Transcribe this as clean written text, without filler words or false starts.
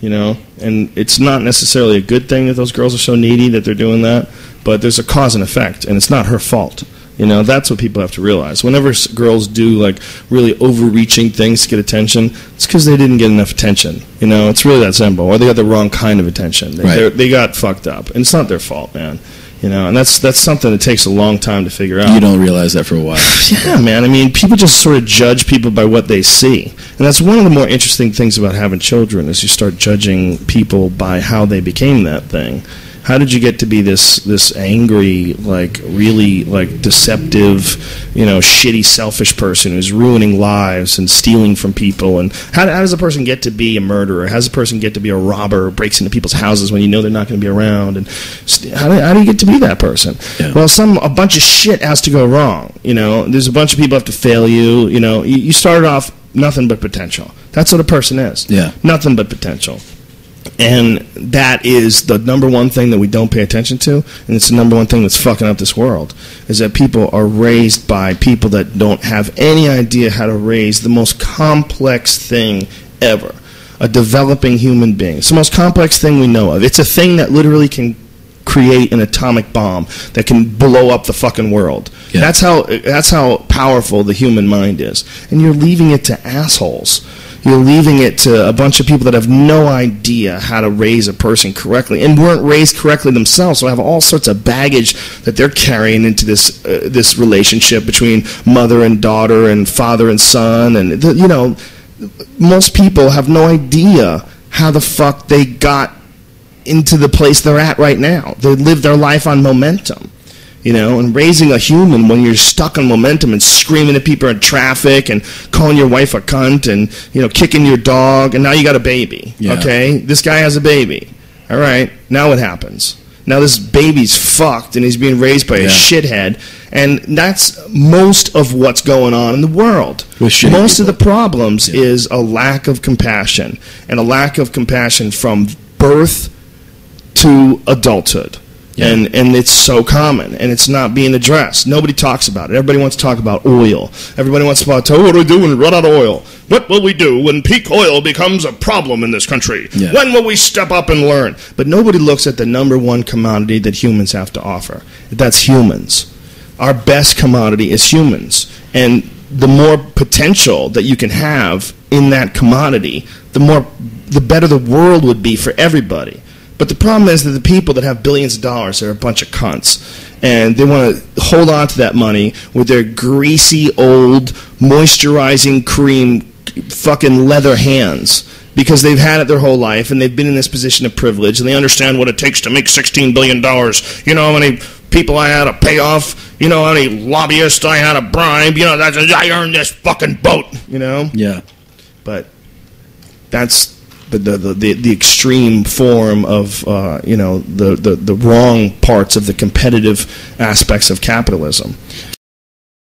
you know, and it's not necessarily a good thing that those girls are so needy that they're doing that, but there's a cause and effect, and it's not her fault. You know, that's what people have to realize. Whenever girls do, like, really overreaching things to get attention, it's because they didn't get enough attention. You know, it's really that simple. Or they got the wrong kind of attention. They got fucked up. And it's not their fault, man. You know, and that's something that takes a long time to figure out. You don't realize that for a while. Yeah, man. I mean, people just sort of judge people by what they see. And that's one of the more interesting things about having children, is you start judging people by how they became that thing. How did you get to be this angry, like, really, like, deceptive, you know, shitty, selfish person who's ruining lives and stealing from people? And how does a person get to be a murderer? How does a person get to be a robber who breaks into people's houses when you know they're not going to be around? And how do you get to be that person? Yeah. Well, a bunch of shit has to go wrong. You know, there's a bunch of people have to fail you. You know, you started off nothing but potential. That's what a person is. Yeah. Nothing but potential. And that is the number one thing that we don't pay attention to, and it's the number one thing that's fucking up this world, is that people are raised by people that don't have any idea how to raise the most complex thing ever, a developing human being. It's the most complex thing we know of. It's a thing that literally can create an atomic bomb that can blow up the fucking world. Yeah. That's how powerful the human mind is. And you're leaving it to assholes. You're leaving it to a bunch of people that have no idea how to raise a person correctly and weren't raised correctly themselves, so have all sorts of baggage that they're carrying into this relationship between mother and daughter and father and son. And, you know, most people have no idea how the fuck they got into the place they're at right now. They live their life on momentum. You know, and raising a human when you're stuck on momentum and screaming at people in traffic and calling your wife a cunt and, you know, kicking your dog, and now you got a baby, okay? This guy has a baby. All right, now what happens? Now this baby's fucked and he's being raised by a shithead, and that's most of what's going on in the world. Most of the problems is a lack of compassion, and a lack of compassion from birth to adulthood. Yeah. And it's so common, and it's not being addressed. Nobody talks about it. Everybody wants to talk about oil. Everybody wants to talk about, what do we do when we run out of oil? What will we do when peak oil becomes a problem in this country? Yeah. When will we step up and learn? But nobody looks at the number one commodity that humans have to offer. That's humans. Our best commodity is humans. And the more potential that you can have in that commodity, the better the world would be for everybody. But the problem is that the people that have billions of dollars are a bunch of cunts, and they want to hold on to that money with their greasy, old, moisturizing cream fucking leather hands, because they've had it their whole life, and they've been in this position of privilege, and they understand what it takes to make $16 billion. You know how many people I had to pay off? You know how many lobbyists I had to bribe? You know, I earned this fucking boat, you know? Yeah. But that's the extreme form of you know, the wrong parts of the competitive aspects of capitalism.